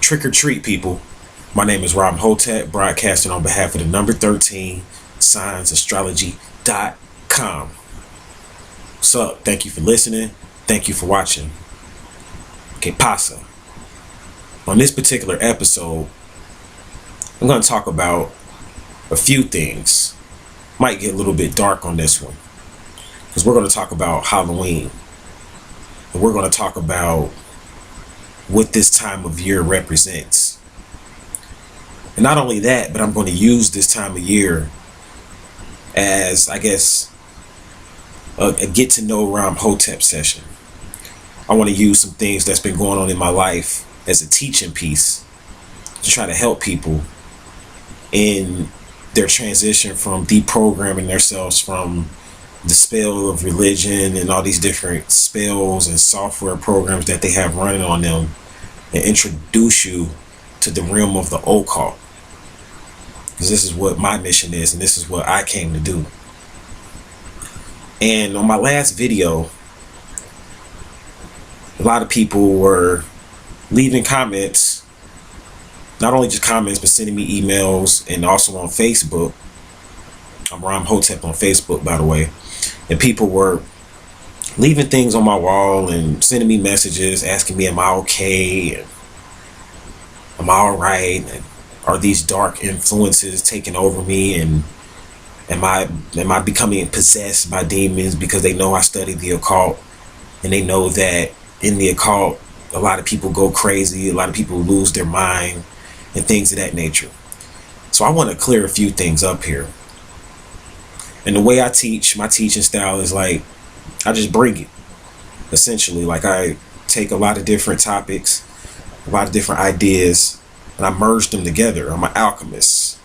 Trick or treat, people. My name is Rob Hotep, broadcasting on behalf of the number 13 SignsAstrology.com. What's up? Thank you for listening. Thank you for watching. Que pasa? On this particular episode, I'm going to talk about a few things. Might get a little bit dark on this one, because we're going to talk about Halloween. And we're going to talk about what this time of year represents. And not only that, but I'm going to use this time of year as, I guess, a get to know Ram Hotep session. I want to use some things that's been going on in my life as a teaching piece to try to help people in their transition from deprogramming themselves from the spell of religion and all these different spells and software programs that they have running on them, and introduce you to the realm of the occult. Because this is what my mission is, and this is what I came to do. And on my last video, a lot of people were leaving comments, not only just comments, but sending me emails, and also on Facebook. I'm Ram Hotep on Facebook, by the way. And people were leaving things on my wall and sending me messages asking me, am I okay? And am I all right? And are these dark influences taking over me? And am I becoming possessed by demons? Because they know I study the occult, and they know that in the occult, a lot of people go crazy. A lot of people lose their mind and things of that nature. So I want to clear a few things up here. And the way I teach, my teaching style is like, I just bring it. Essentially, like I take a lot of different topics, a lot of different ideas, and I merge them together. I'm an alchemist.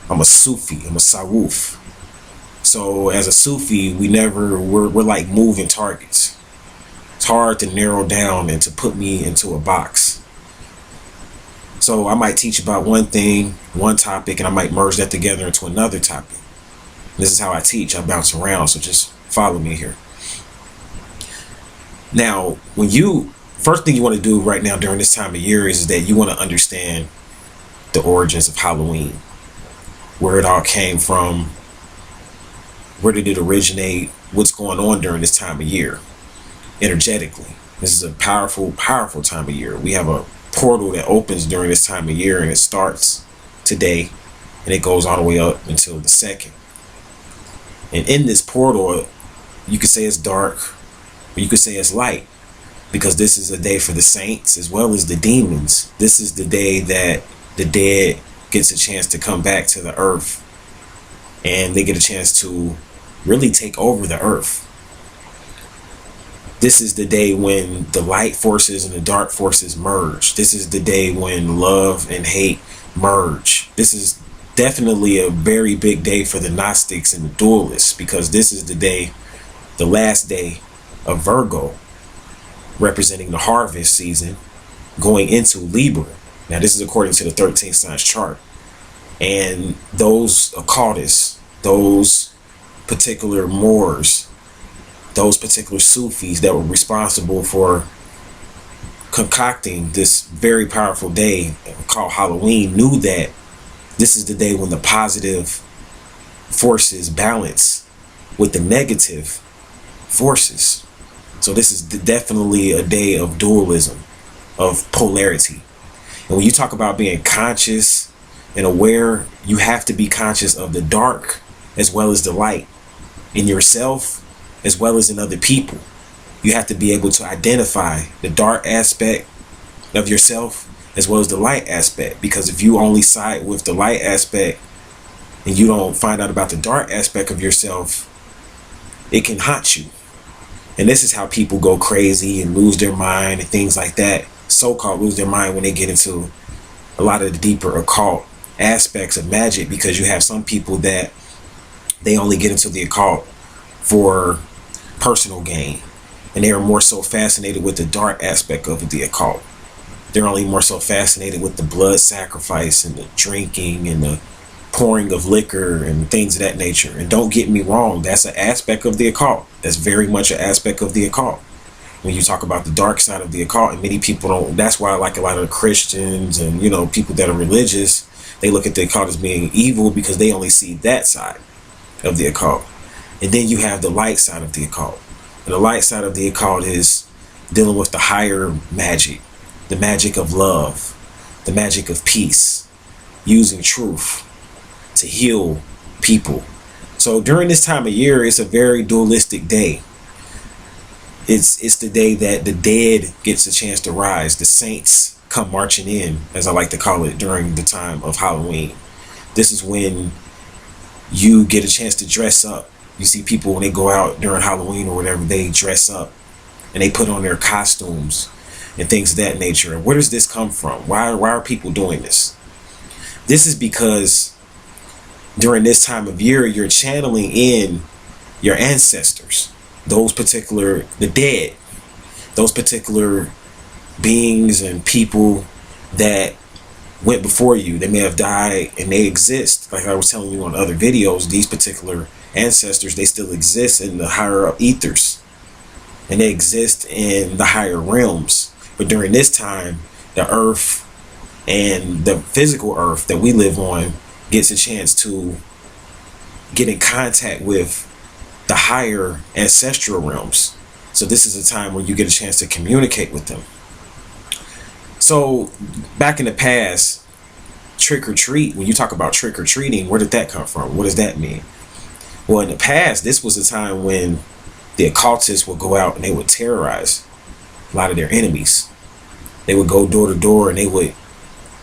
I'm a Sufi. I'm a Sawuf. So as a Sufi, we're like moving targets. It's hard to narrow down and to put me into a box. So I might teach about one thing, one topic, and I might merge that together into another topic. This is how I teach. I bounce around, so just follow me here. Now, first thing you want to do right now during this time of year is that you want to understand the origins of Halloween, where it all came from, where did it originate, what's going on during this time of year, energetically. This is a powerful, powerful time of year. We have a portal that opens during this time of year, and it starts today, and it goes all the way up until the 2nd. And in this portal, you could say it's dark, or you could say it's light, because this is a day for the saints as well as the demons. This is the day that the dead gets a chance to come back to the earth, and they get a chance to really take over the earth. This is the day when the light forces and the dark forces merge. This is the day when love and hate merge. This is definitely a very big day for the Gnostics and the dualists, because this is the day, the last day of Virgo, representing the harvest season, going into Libra. Now this is according to the 13th signs chart. And those occultists, those particular Moors, those particular Sufis that were responsible for concocting this very powerful day called Halloween knew that this is the day when the positive forces balance with the negative forces. So this is definitely a day of dualism, of polarity. And when you talk about being conscious and aware, you have to be conscious of the dark as well as the light in yourself as well as in other people. You have to be able to identify the dark aspect of yourself as well as the light aspect, because if you only side with the light aspect and you don't find out about the dark aspect of yourself, it can haunt you. And this is how people go crazy and lose their mind and things like that, so-called lose their mind, when they get into a lot of the deeper occult aspects of magic, because you have some people that they only get into the occult for personal gain, and they are more so fascinated with the dark aspect of the occult. They're only more so fascinated with the blood sacrifice and the drinking and the pouring of liquor and things of that nature. And don't get me wrong, that's an aspect of the occult. That's very much an aspect of the occult. when you talk about the dark side of the occult, and many people don't. That's why, like, a lot of Christians and, you know, people that are religious, they look at the occult as being evil because they only see that side of the occult. And then you have the light side of the occult. And the light side of the occult is dealing with the higher magic, the magic of love, the magic of peace, using truth to heal people. So during this time of year, it's a very dualistic day. It's the day that the dead gets a chance to rise. The saints come marching in, as I like to call it, during the time of Halloween. This is when you get a chance to dress up. You see people when they go out during Halloween or whatever, they dress up and they put on their costumes and things of that nature. Where does this come from? Why are people doing this? This is because during this time of year, you're channeling in your ancestors, the dead, those particular beings and people that went before you. They may have died and they exist. Like I was telling you on other videos, these particular ancestors, they still exist in the higher up ethers, and they exist in the higher realms. But during this time, the earth and the physical earth that we live on gets a chance to get in contact with the higher ancestral realms. So this is a time where you get a chance to communicate with them. So back in the past, trick or treat, when you talk about trick or treating, where did that come from? What does that mean? Well, in the past, this was a time when the occultists would go out and they would terrorize a lot of their enemies. They would go door to door and they would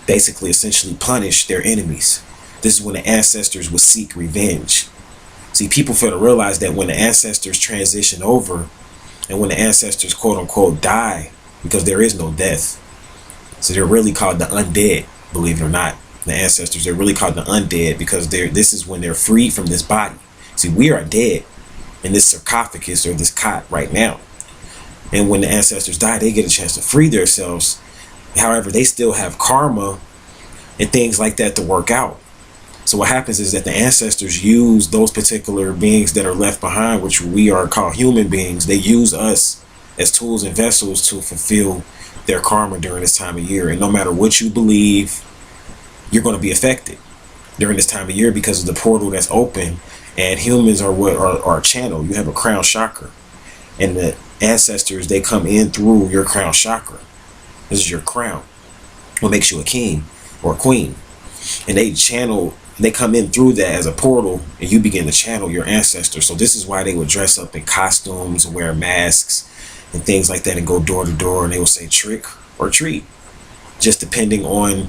basically essentially punish their enemies. This is when the ancestors would seek revenge. See, people fail to realize that when the ancestors transition over and when the ancestors quote unquote die, because there is no death. So they're really called the undead, believe it or not. The ancestors, they're really called the undead because this is when they're freed from this body. See, we are dead in this sarcophagus or this cot right now. And when the ancestors die, they get a chance to free themselves. However, they still have karma and things like that to work out. So what happens is that the ancestors use those particular beings that are left behind, which we are called human beings. They use us as tools and vessels to fulfill their karma during this time of year. And no matter what you believe, you're going to be affected during this time of year because of the portal that's open. And humans are what are a channel. You have a crown chakra, and the ancestors, they come in through your crown chakra. This is your crown, what makes you a king or a queen. And they come in through that as a portal, and you begin to channel your ancestors. So this is why they would dress up in costumes and wear masks and things like that and go door to door, and they will say trick or treat, just depending on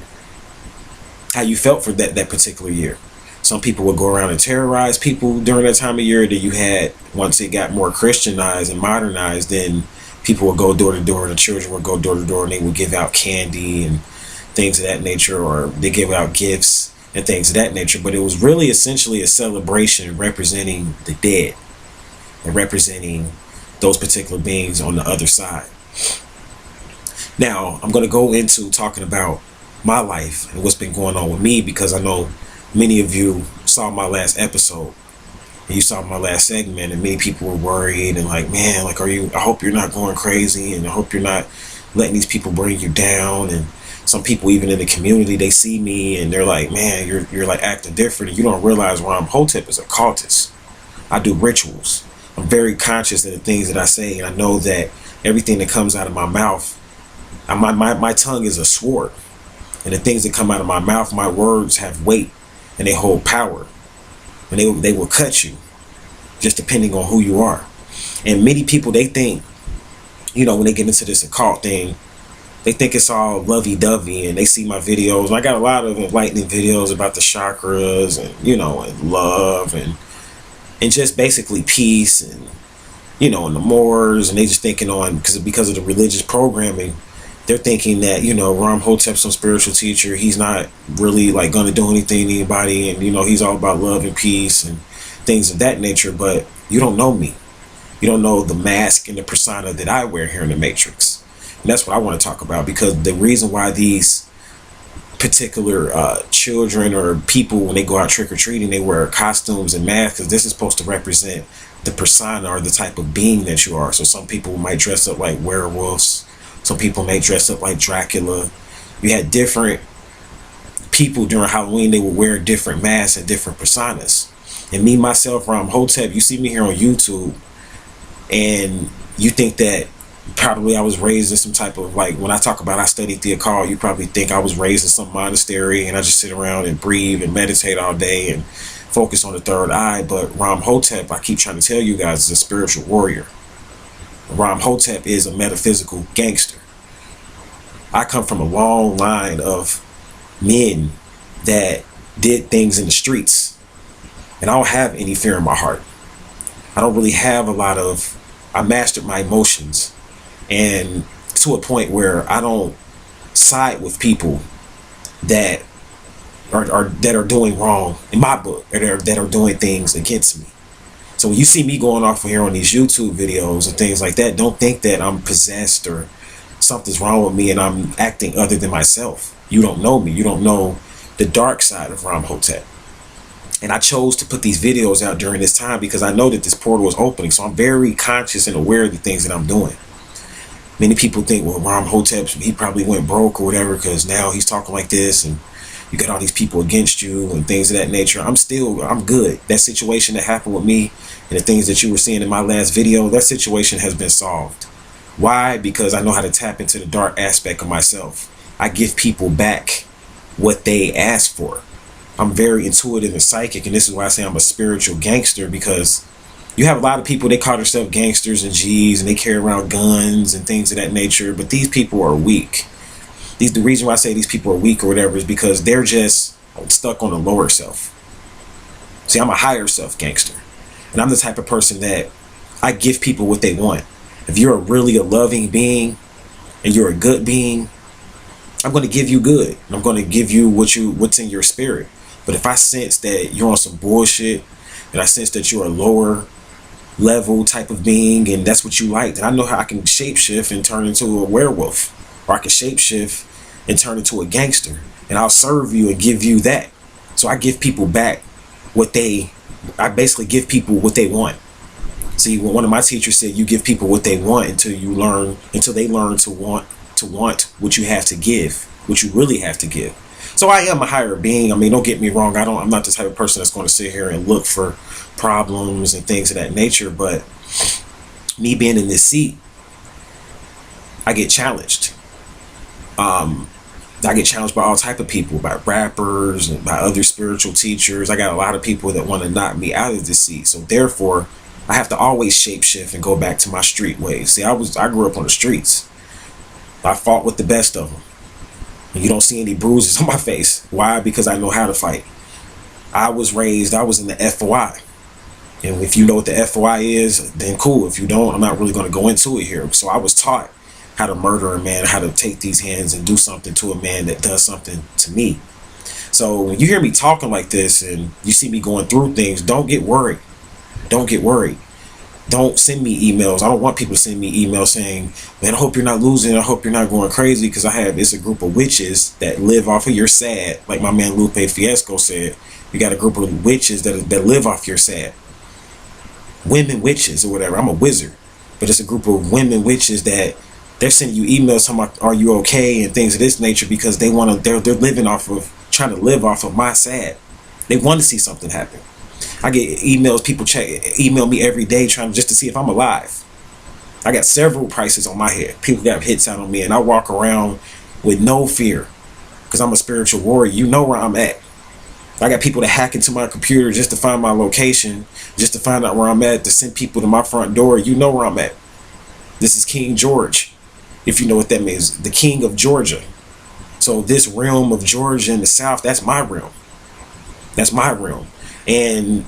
how you felt for that particular year. Some people would go around and terrorize people during that time of year. That you had, once it got more Christianized and modernized, then people would go door to door, and the children would go door to door, and they would give out candy and things of that nature, or they give out gifts and things of that nature. But it was really essentially a celebration representing the dead and representing those particular beings on the other side. Now, I'm going to go into talking about my life and what's been going on with me, because I know many of you saw my last episode and you saw my last segment, and many people were worried and like, man, like, I hope you're not going crazy, and I hope you're not letting these people bring you down. And some people even in the community, they see me and they're like, man, you're like acting different, and you don't realize Ram Hotep is a cultist. I do rituals. I'm very conscious of the things that I say, and I know that everything that comes out of my mouth, my tongue is a sword, and the things that come out of my mouth, my words have weight and they hold power, and they will cut you just depending on who you are. And many people, they think, when they get into this occult thing, they think it's all lovey-dovey, and they see my videos. And I got a lot of enlightening videos about the chakras and, and love and just basically peace and, and the Moors. And they just thinking because of the religious programming, they're thinking that, Ram Hotep's some spiritual teacher. He's not really like going to do anything to anybody. And, he's all about love and peace and things of that nature. But you don't know me. You don't know the mask and the persona that I wear here in the Matrix. And that's what I want to talk about, because the reason why these particular children or people, when they go out trick-or-treating, they wear costumes and masks, because this is supposed to represent the persona or the type of being that you are. So some people might dress up like werewolves, some people may dress up like Dracula. You had different people during Halloween, they would wear different masks and different personas. And me, myself, Ram Hotep, you see me here on YouTube, and you think that probably I was raised in some type of, like, when I talk about I studied the occult, you probably think I was raised in some monastery and I just sit around and breathe and meditate all day and focus on the third eye. But Ram Hotep, I keep trying to tell you guys, is a spiritual warrior. Ram Hotep is a metaphysical gangster. I come from a long line of men that did things in the streets, and I don't have any fear in my heart. I don't really have a lot of, I mastered my emotions, and to a point where I don't side with people that are doing wrong in my book, or that are doing things against me. So when you see me going off here on these YouTube videos and things like that, don't think that I'm possessed or something's wrong with me and I'm acting other than myself. You don't know me. You don't know the dark side of Ram Hotep. And I chose to put these videos out during this time because I know that this portal was opening. So I'm very conscious and aware of the things that I'm doing. Many people think, well, Ram Hotep, he probably went broke or whatever because now he's talking like this and you got all these people against you and things of that nature. I'm good. That situation that happened with me and the things that you were seeing in my last video, that situation has been solved. Why? Because I know how to tap into the dark aspect of myself. I give people back what they ask for. I'm very intuitive and psychic, and this is why I say I'm a spiritual gangster, because you have a lot of people, they call themselves gangsters and G's, and they carry around guns and things of that nature, but these people are weak. The reason why I say these people are weak or whatever is because they're just stuck on the lower self. See, I'm a higher self gangster, and I'm the type of person that I give people what they want. If you're really a loving being and you're a good being, I'm going to give you good. I'm going to give you what's in your spirit. But if I sense that you're on some bullshit, and I sense that you're a lower level type of being, and that's what you like, then I know how I can shapeshift and turn into a werewolf, or I can shapeshift and turn into a gangster, and I'll serve you and give you that. So I give people back I basically give people what they want. See, when one of my teachers said, you give people what they want until they learn to want what you have to give, what you really have to give. So I am a higher being. I mean, don't get me wrong. I'm not the type of person that's going to sit here and look for problems and things of that nature. But me being in this seat, I get challenged. I get challenged by all type of people, by rappers and by other spiritual teachers. I got a lot of people that want to knock me out of this seat. So therefore, I have to always shapeshift and go back to my street ways. See, I grew up on the streets. I fought with the best of them. And you don't see any bruises on my face. Why? Because I know how to fight. I was in the FOI. And if you know what the FOI is, then cool. If you don't, I'm not really going to go into it here. So I was taught how to murder a man, how to take these hands and do something to a man that does something to me. So when you hear me talking like this and you see me going through things, don't get worried. Don't get worried. Don't send me emails. I don't want people to send me emails saying, man, I hope you're not losing. I hope you're not going crazy, because it's a group of witches that live off of your sad. Like my man Lupe Fiasco said, you got a group of witches that live off your sad. Women witches or whatever. I'm a wizard. But it's a group of women witches that they're sending you emails talking about, are you okay? And things of this nature, because they're trying to live off of my sad. They want to see something happen. I get emails, people email me every day just to see if I'm alive. I got several prices on my head. People got hits out on me, and I walk around with no fear because I'm a spiritual warrior. You know where I'm at. I got people that hack into my computer just to find my location, just to find out where I'm at, to send people to my front door. You know where I'm at. This is King George, if you know what that means. The King of Georgia. So this realm of Georgia in the South, that's my realm. That's my realm. And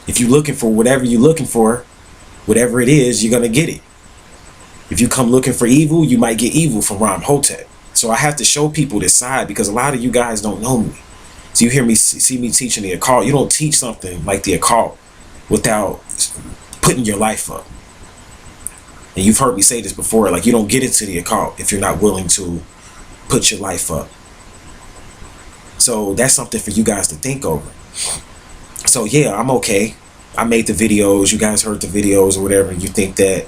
if you're looking for whatever you're looking for, whatever it is, you're going to get it. If you come looking for evil, you might get evil from Ram Hotep. So I have to show people this side, because a lot of you guys don't know me. So you see me teaching the occult. You don't teach something like the occult without putting your life up. And you've heard me say this before, like, you don't get into the occult if you're not willing to put your life up. So that's something for you guys to think over. So yeah, I'm okay. I made the videos. You guys heard the videos or whatever. You think that,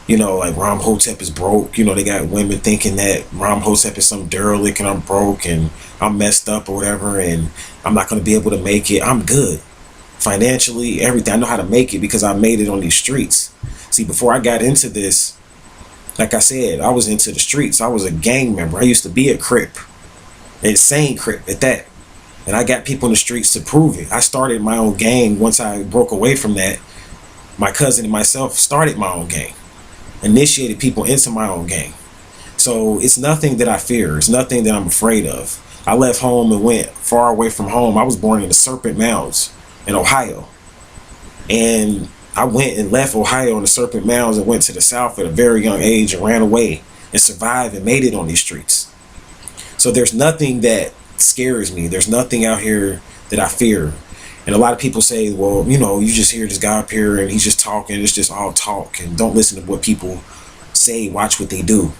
like Ram Hotep is broke. They got women thinking that Ram Hotep is some derelict and I'm broke and I'm messed up or whatever and I'm not going to be able to make it. I'm good. Financially, everything. I know how to make it because I made it on these streets. See, before I got into this, like I said, I was into the streets. I was a gang member. I used to be a Crip. Insane Crip at that. And I got people in the streets to prove it. I started my own gang once I broke away from that. My cousin and myself started my own gang. Initiated people into my own gang. So it's nothing that I fear. It's nothing that I'm afraid of. I left home and went far away from home. I was born in the Serpent Mounds in Ohio. And I went and left Ohio in the Serpent Mounds and went to the South at a very young age and ran away and survived and made it on these streets. So there's nothing that scares me. There's nothing out here that I fear. And a lot of people say, well, you just hear this guy up here and he's just talking. It's just all talk. And don't listen to what people say. Watch what they do.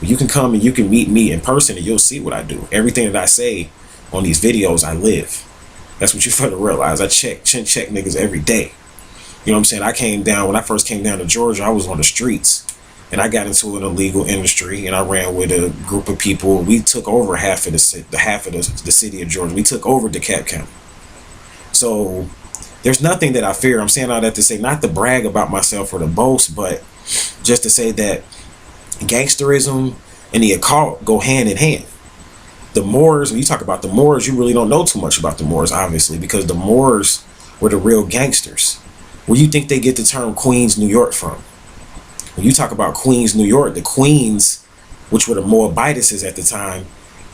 You can come and you can meet me in person and you'll see what I do. Everything that I say on these videos, I live. That's what you gotta realize. I check niggas every day. You know what I'm saying? When I first came down to Georgia, I was on the streets. And I got into an illegal industry, and I ran with a group of people. We took over half of the city of Georgia. We took over DeKalb County. So there's nothing that I fear. I'm saying all that to say, not to brag about myself or to boast, but just to say that gangsterism and the occult go hand in hand. The Moors, when you talk about the Moors, you really don't know too much about the Moors, obviously, because the Moors were the real gangsters. Where you think they get the term Queens, New York from? When you talk about Queens, New York, the Queens, which were the Moabites at the time,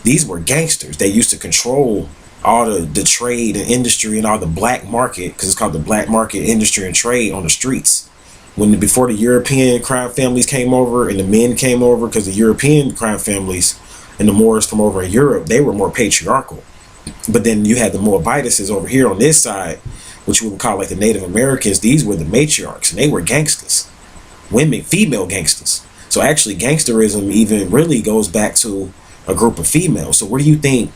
these were gangsters. They used to control all the trade and industry and all the black market, because it's called the black market industry and trade on the streets. Before the European crime families came over and the men came over, because the European crime families and the Moors from over in Europe, they were more patriarchal. But then you had the Moabites over here on this side, which we would call like the Native Americans. These were the matriarchs and they were gangsters. Women, female gangsters. So actually gangsterism even really goes back to a group of females. So where do you think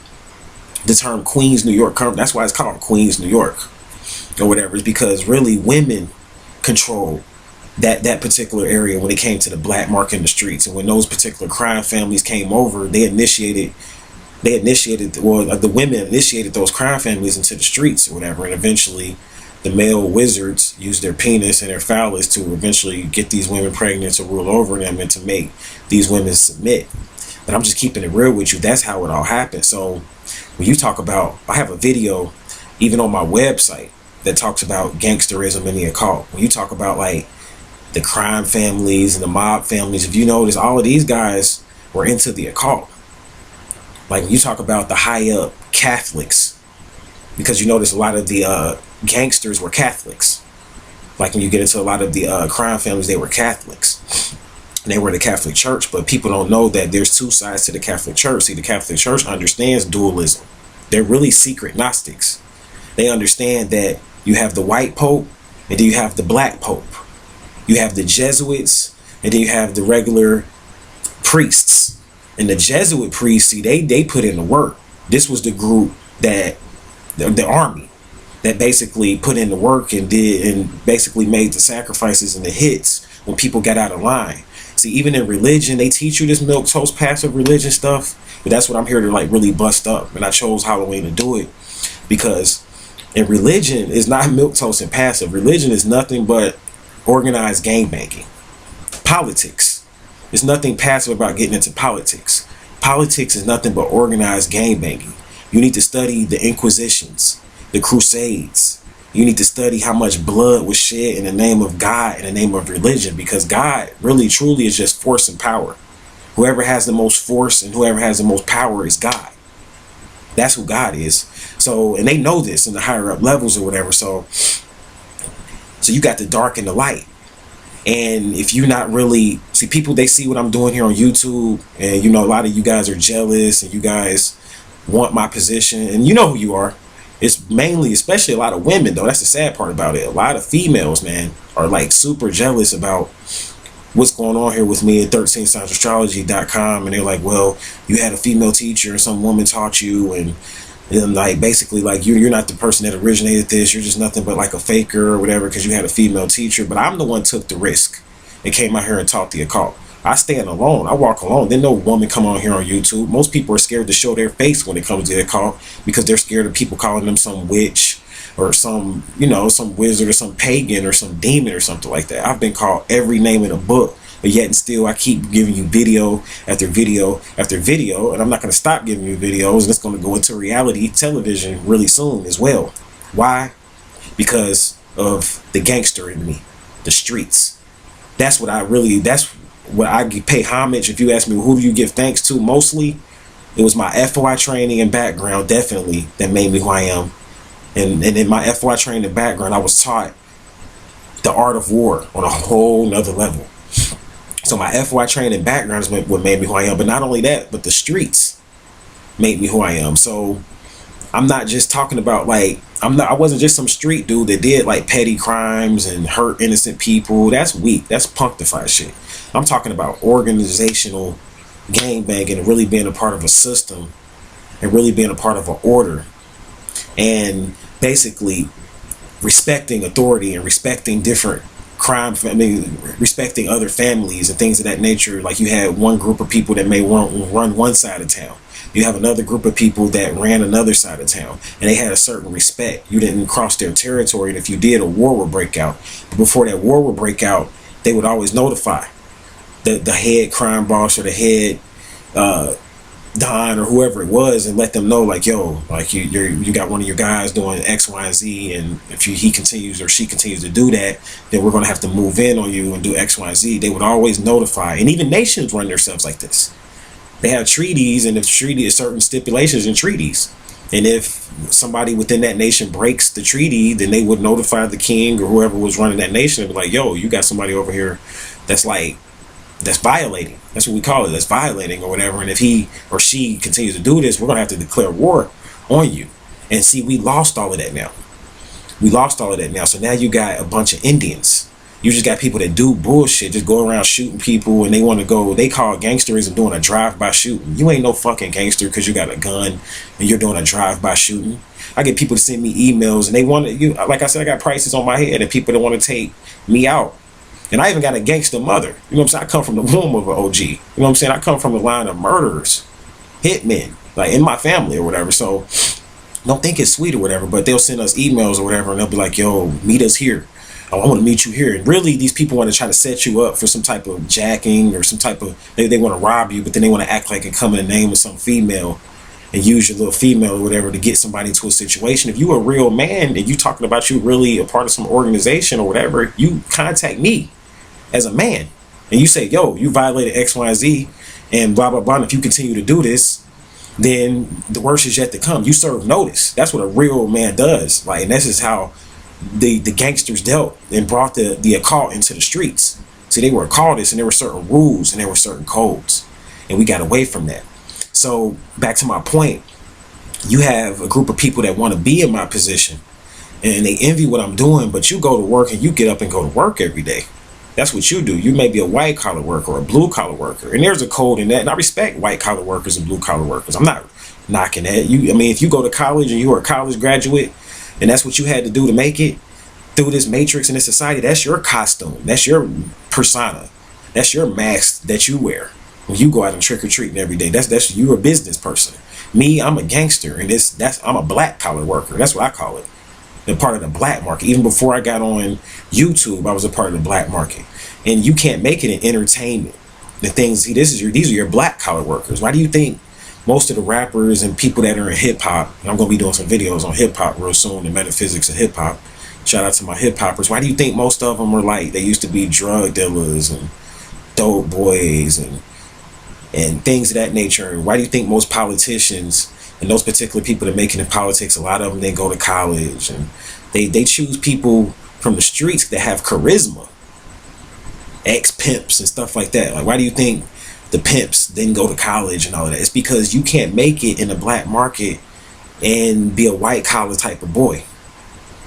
the term Queens, New York comes? That's why it's called Queens, New York or whatever. It's because really women controlled that particular area when it came to the black market in the streets. And when those particular crime families came over, the women initiated those crime families into the streets or whatever. And eventually the male wizards used their penis and their phallus to eventually get these women pregnant, to rule over them and to make these women submit. But I'm just keeping it real with you. That's how it all happened. So when you talk about, I have a video even on my website that talks about gangsterism and the occult. When you talk about like the crime families and the mob families, if you notice, all of these guys were into the occult. Like when you talk about the high up Catholics, because you notice a lot of the gangsters were Catholics. Like when you get into a lot of the crime families, they were Catholics. And they were the Catholic Church, but people don't know that there's two sides to the Catholic Church. See, the Catholic Church understands dualism. They're really secret Gnostics. They understand that you have the white Pope and then you have the black Pope. You have the Jesuits and then you have the regular priests. And the Jesuit priests, see, they put in the work. This was the group that, the army, that basically put in the work and basically made the sacrifices and the hits when people got out of line. See, even in religion, they teach you this milquetoast passive religion stuff, but that's what I'm here to like really bust up. And I chose Halloween to do it because in religion, it's not milquetoast and passive. Religion is nothing but organized gangbanging. Politics. There's nothing passive about getting into politics. Politics is nothing but organized gangbanging. You need to study the Inquisitions, the Crusades. You need to study how much blood was shed in the name of God, in the name of religion, because God really truly is just force and power. Whoever has the most force and whoever has the most power is God. That's who God is. So, and they know this in the higher up levels or whatever. So you got the dark and the light. And if you're not really, see, people, they see what I'm doing here on YouTube, and you know, a lot of you guys are jealous and you guys want my position, and you know who you are. It's mainly, especially a lot of women though. That's the sad part about it. A lot of females, man, are like super jealous about what's going on here with me at 13signsastrology.com. And they're like, well, you had a female teacher and some woman taught you, and And like basically like you're not the person that originated this. You're just nothing but like a faker or whatever because you had a female teacher. But I'm the one took the risk and came out here and taught the occult. I stand alone. I walk alone. Then no woman come on here on YouTube. Most people are scared to show their face when it comes to the occult because they're scared of people calling them some witch or some, you know, some wizard or some pagan or some demon or something like that. I've been called every name in a book, but yet and still I keep giving you video after video after video, and I'm not going to stop giving you videos, and it's going to go into reality television really soon as well. Why? Because of the gangster in me, the streets. That's what I pay homage. If you ask me who do you give thanks to, mostly it was my FOI training and background, definitely, that made me who I am. And in my FOI training and background, I was taught the art of war on a whole nother level. So my FOI training and background is what made me who I am. But not only that, but the streets made me who I am. So I'm not just talking about like, I wasn't just some street dude that did like petty crimes and hurt innocent people. That's weak. That's punktified shit. I'm talking about organizational gangbanging and really being a part of a system and really being a part of an order. And basically respecting authority and respecting different respecting other families and things of that nature. Like you had one group of people that may run one side of town. You have another group of people that ran another side of town, and they had a certain respect. You didn't cross their territory, and if you did, a war would break out. But before that war would break out, they would always notify the head crime boss or the head Don or whoever it was, and let them know like, yo, like you got one of your guys doing X, Y, and Z, and if he continues or she continues to do that, then we're going to have to move in on you and do X, Y, and Z. They would always notify, and even nations run themselves like this. They have treaties, and if treaty is certain stipulations in treaties, and if somebody within that nation breaks the treaty, then they would notify the king or whoever was running that nation and be like, yo, you got somebody over here that's violating. That's what we call it. That's violating or whatever. And if he or she continues to do this, we're going to have to declare war on you. And see, we lost all of that now. So now you got a bunch of Indians. You just got people that do bullshit, just go around shooting people, and they call gangsterism doing a drive-by shooting. You ain't no fucking gangster because you got a gun and you're doing a drive-by shooting. I get people to send me emails and they want to, like I said, I got prices on my head and people that want to take me out. And I even got a gangster mother. You know what I'm saying? I come from the womb of an OG. You know what I'm saying? I come from the line of murderers, hitmen, like in my family or whatever. So don't think it's sweet or whatever, but they'll send us emails or whatever and they'll be like, yo, meet us here. Oh, I want to meet you here. And really, these people want to try to set you up for some type of jacking or some type of, they want to rob you, but then they want to act like and come in the name of some female and use your little female or whatever to get somebody into a situation. If you a real man and you talking about you really a part of some organization or whatever, you contact me as a man and you say, yo, you violated X, Y, Z and blah, blah, blah. And if you continue to do this, then the worst is yet to come. You serve notice. That's what a real man does. Like, and this is how the gangsters dealt and brought the occult into the streets. See, they were occultists and there were certain rules and there were certain codes, and we got away from that. So back to my point, you have a group of people that want to be in my position and they envy what I'm doing, but you go to work and you get up and go to work every day. That's what you do. You may be a white collar worker or a blue collar worker, and there's a code in that. And I respect white collar workers and blue collar workers. I'm not knocking that. I mean, if you go to college and you are a college graduate and that's what you had to do to make it through this matrix in this society, that's your costume. That's your persona. That's your mask that you wear when you go out and trick or treating every day. That's you're a business person. Me, I'm a gangster, and I'm a black collar worker. That's what I call it. The part of the black market. Even before I got on YouTube, I was a part of the black market. And you can't make it in entertainment. The things, see, these are your black collar workers. Why do you think most of the rappers and people that are in hip hop, and I'm going to be doing some videos on hip hop real soon, the metaphysics of hip hop. Shout out to my hip hoppers. Why do you think most of them are like, they used to be drug dealers and dope boys and things of that nature? Why do you think most politicians and those particular people that are making in politics, a lot of them, they go to college and they choose people from the streets that have charisma, ex-pimps and stuff like that? Like, why do you think the pimps didn't go to college and all of that? It's because you can't make it in the black market and be a white collar type of boy.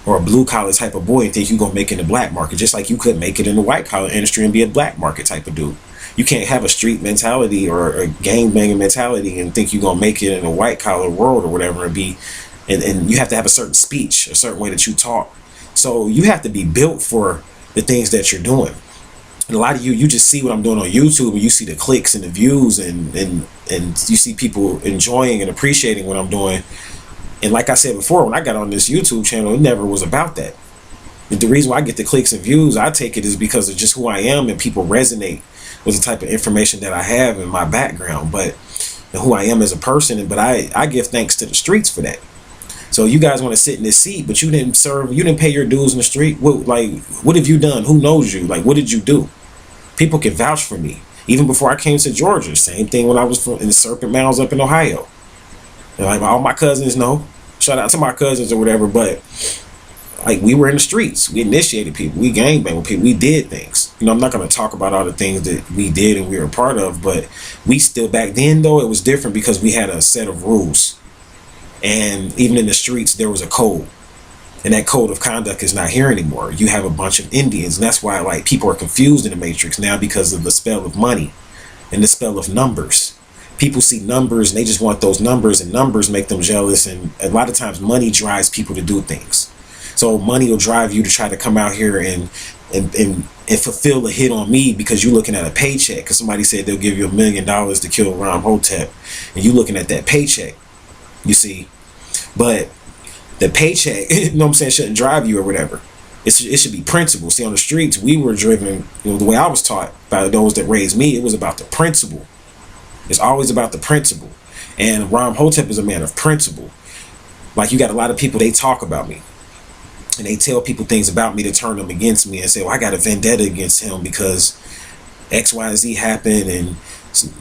or a blue collar type of boy and think you're gonna make it in the black market, just like you could make it in the white collar industry and be a black market type of dude. You can't have a street mentality or a gang banging mentality and think you're gonna make it in a white collar world or whatever and be, and you have to have a certain speech, a certain way that you talk. So you have to be built for the things that you're doing. And a lot of you just see what I'm doing on YouTube and you see the clicks and the views and you see people enjoying and appreciating what I'm doing. And like I said before, when I got on this YouTube channel, it never was about that. The reason why I get the clicks and views, I take it is because of just who I am and people resonate with the type of information that I have in my background, but who I am as a person. But I give thanks to the streets for that. So you guys want to sit in this seat, but you didn't pay your dues in the street. What have you done? Who knows you? Like, what did you do? People can vouch for me. Even before I came to Georgia, same thing when I was in the Serpent Mounds up in Ohio. And like all my cousins know, shout out to my cousins or whatever, but like we were in the streets. We initiated people. We gangbanged with people. We did things. You know, I'm not going to talk about all the things that we did and we were a part of, but we still, back then though, it was different because we had a set of rules. And even in the streets, there was a code. And that code of conduct is not here anymore. You have a bunch of Indians. And that's why like people are confused in the Matrix now because of the spell of money and the spell of numbers. People see numbers and they just want those numbers, and numbers make them jealous. And a lot of times money drives people to do things. So money will drive you to try to come out here and fulfill a hit on me because you're looking at a paycheck. Because somebody said they'll give you $1 million to kill Ram Hotep. And you're looking at that paycheck, you see. But the paycheck, you know what I'm saying, shouldn't drive you or whatever. It should be principle. See, on the streets, we were driven, you know, the way I was taught by those that raised me, it was about the principle. It's always about the principle. And Ram Hotep is a man of principle. Like, you got a lot of people, they talk about me. And they tell people things about me to turn them against me and say, well, I got a vendetta against him because X, Y, and Z happened. And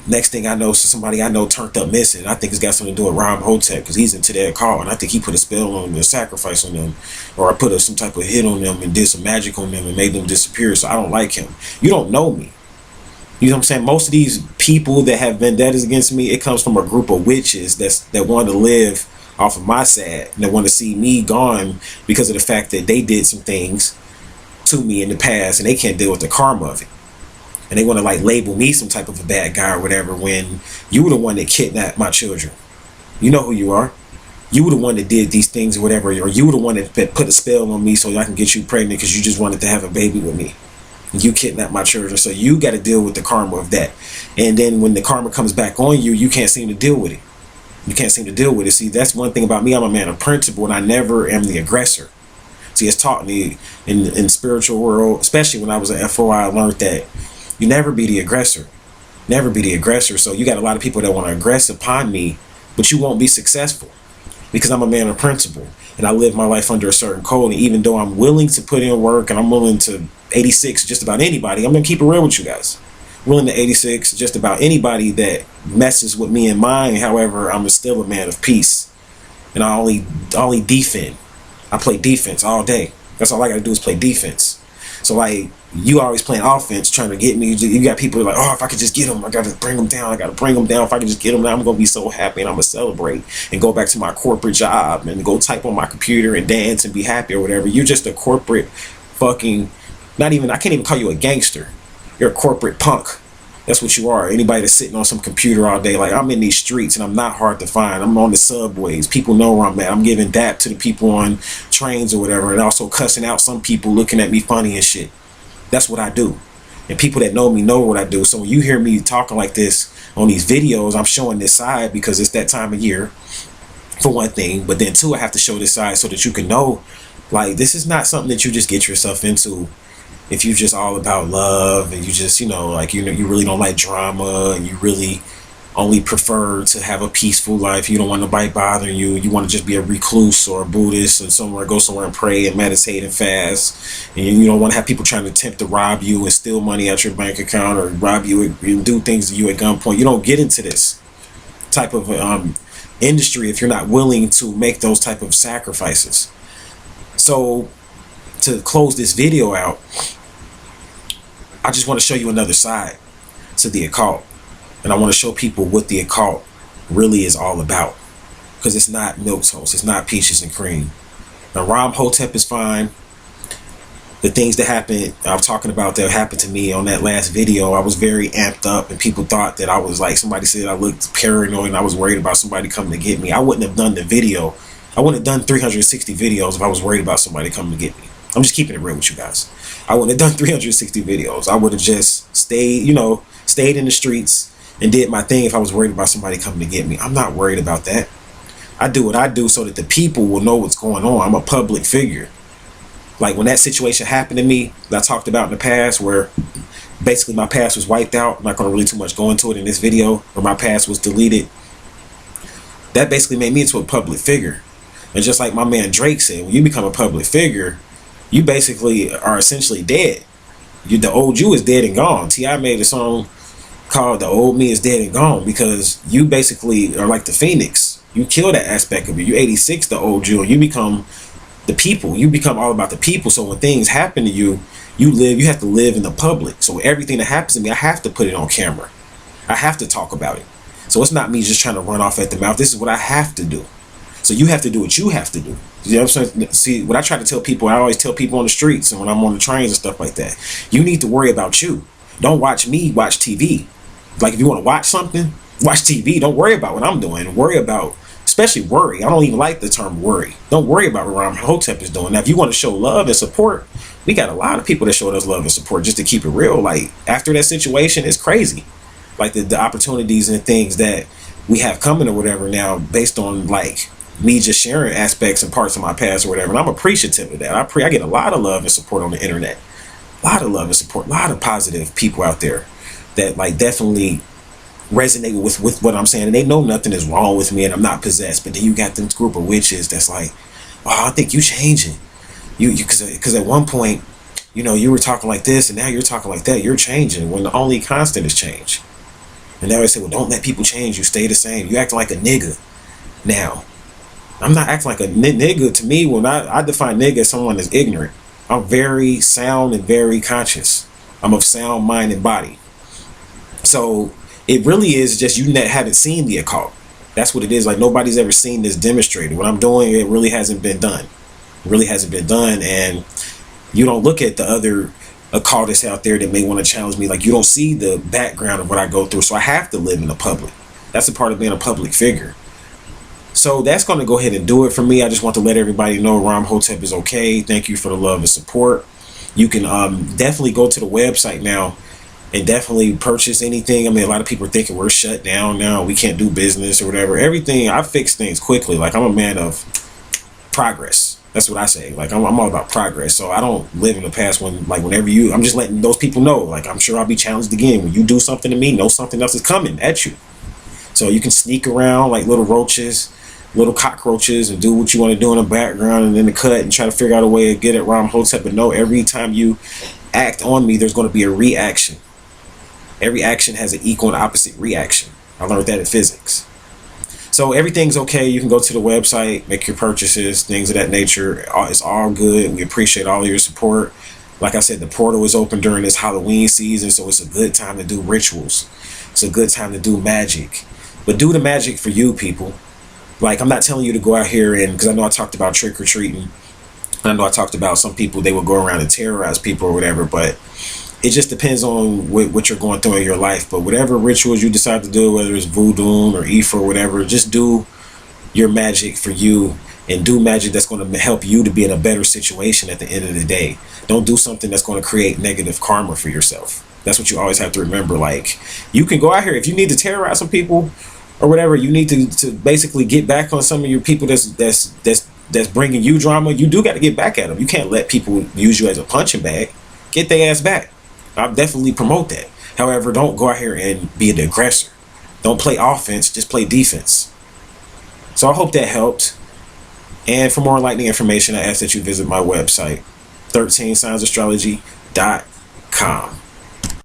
next thing I know, somebody I know turned up missing. I think it's got something to do with Ram Hotep because he's into their call. And I think he put a spell on them, a sacrifice on them. Or I put some type of hit on them and did some magic on them and made them disappear. So I don't like him. You don't know me. You know what I'm saying? Most of these people that have vendettas against me, it comes from a group of witches that want to live off of my side and they want to see me gone because of the fact that they did some things to me in the past and they can't deal with the karma of it. And they want to like label me some type of a bad guy or whatever when you were the one that kidnapped my children. You know who you are. You were the one that did these things or whatever, or you were the one that put a spell on me so I can get you pregnant because you just wanted to have a baby with me. You kidnapped my children, so you got to deal with the karma of that. And then when the karma comes back on you, you can't seem to deal with it. You can't seem to deal with it. See, that's one thing about me. I'm a man of principle, and I never am the aggressor. See, it's taught me in spiritual world, especially when I was at FOI, I learned that you never be the aggressor. Never be the aggressor. So you got a lot of people that want to aggress upon me, but you won't be successful because I'm a man of principle and I live my life under a certain code. And even though I'm willing to put in work and I'm willing to 86 just about anybody, I'm going to keep it real with you guys. Willing to 86 just about anybody that messes with me and mine. However, I'm still a man of peace and I only defend. I play defense all day. That's all I got to do is play defense. So like, you always playing offense trying to get me. You got people like, oh, if I could just get him, I got to bring him down. If I could just get him down, I'm going to be so happy and I'm going to celebrate and go back to my corporate job and go type on my computer and dance and be happy or whatever. You're just a corporate fucking, I can't even call you a gangster. You're a corporate punk. That's what you are. Anybody that's sitting on some computer all day. Like, I'm in these streets and I'm not hard to find. I'm on the subways. People know where I'm at. I'm giving dap to the people on trains or whatever, and also cussing out some people looking at me funny and shit. That's what I do. And people that know me know what I do. So when you hear me talking like this on these videos, I'm showing this side because it's that time of year, for one thing. But then two, I have to show this side so that you can know, like, this is not something that you just get yourself into if you're just all about love and you just, like, you really don't like drama and you really only prefer to have a peaceful life. You don't want nobody bothering you. You want to just be a recluse or a Buddhist and go somewhere and pray and meditate and fast. And you don't want to have people trying to attempt to rob you and steal money out your bank account or rob you and do things to you at gunpoint. You don't get into this type of industry if you're not willing to make those type of sacrifices. So to close this video out, I just want to show you another side to the occult. And I want to show people what the occult really is all about. Because it's not milquetoast. It's not peaches and cream. Now, Ram Hotep is fine. The things that happened, I'm talking about that happened to me on that last video, I was very amped up and people thought that I was like, somebody said I looked paranoid and I was worried about somebody coming to get me. I wouldn't have done the video. I wouldn't have done 360 videos if I was worried about somebody coming to get me. I'm just keeping it real with you guys. I wouldn't have done 360 videos. I would have just stayed, stayed in the streets and did my thing if I was worried about somebody coming to get me. I'm not worried about that. I do what I do so that the people will know what's going on. I'm a public figure. Like when that situation happened to me that I talked about in the past, where basically my past was wiped out. I'm not going to really too much go into it in this video, where my past was deleted. That basically made me into a public figure. And just like my man Drake said, when you become a public figure, you basically are essentially dead. The old you is dead and gone. T.I. made a song called The Old Me is Dead and Gone, because you basically are like the Phoenix. You kill that aspect of you. You 86 the old you, and you become the people. You become all about the people. So when things happen to you, you have to live in the public. So everything that happens to me, I have to put it on camera. I have to talk about it. So it's not me just trying to run off at the mouth. This is what I have to do. So you have to do what you have to do. You know what I'm saying? See, what I try to tell people, I always tell people on the streets and when I'm on the trains and stuff like that, you need to worry about you. Don't watch me watch TV. Like if you want to watch something, watch TV. Don't worry about what I'm doing. Worry about, especially worry. I don't even like the term worry. Don't worry about what Ram Hotep is doing. Now, if you want to show love and support, we got a lot of people that showed us love and support. Just to keep it real, like after that situation, it's crazy. Like the opportunities and things that we have coming or whatever now, based on like me just sharing aspects and parts of my past or whatever. And I'm appreciative of that. I get a lot of love and support on the internet. A lot of love and support. A lot of positive people out there that like definitely resonate with what I'm saying, and they know nothing is wrong with me and I'm not possessed. But then you got this group of witches that's like, oh, I think you changing. You because at one point, you were talking like this and now you're talking like that. You're changing when the only constant is change. And now they say, well, don't let people change. You stay the same. You acting like a nigga now. I'm not acting like a nigga. To me, when I define nigga as someone that's ignorant. I'm very sound and very conscious. I'm of sound mind and body. So it really is just you that haven't seen the occult. That's what it is. Like nobody's ever seen this demonstrated. What I'm doing, it really hasn't been done. It really hasn't been done. And you don't look at the other occultists out there that may want to challenge me. Like you don't see the background of what I go through. So I have to live in the public. That's a part of being a public figure. So that's going to go ahead and do it for me. I just want to let everybody know Ram Hotep is okay. Thank you for the love and support. You can definitely go to the website now and definitely purchase anything. I mean, a lot of people are thinking we're shut down now. We can't do business or whatever. Everything, I fix things quickly. Like I'm a man of progress. That's what I say. Like I'm all about progress. So I don't live in the past whenever I'm just letting those people know. Like I'm sure I'll be challenged again. When you do something to me, know something else is coming at you. So you can sneak around like little roaches, little cockroaches, and do what you want to do in the background and in the cut and try to figure out a way to get at Ram Hotep. But no, every time you act on me, there's going to be a reaction. Every action has an equal and opposite reaction. I learned that in physics. So everything's okay. You can go to the website, make your purchases, things of that nature. It's all good. We appreciate all of your support. Like I said, the portal is open during this Halloween season, so it's a good time to do rituals. It's a good time to do magic. But do the magic for you, people. Like, I'm not telling you to go out here and, because I know I talked about trick-or-treating. I know I talked about some people, they would go around and terrorize people or whatever, but it just depends on what you're going through in your life. But whatever rituals you decide to do, whether it's voodoo or Ifa or whatever, just do your magic for you and do magic that's going to help you to be in a better situation at the end of the day. Don't do something that's going to create negative karma for yourself. That's what you always have to remember. Like, you can go out here, if you need to terrorize some people or whatever, you need to basically get back on some of your people that's bringing you drama. You do got to get back at them. You can't let people use you as a punching bag. Get their ass back. I'll definitely promote that. However, don't go out here and be the aggressor. Don't play offense, just play defense. So I hope that helped. And for more enlightening information, I ask that you visit my website, 13signsastrology.com.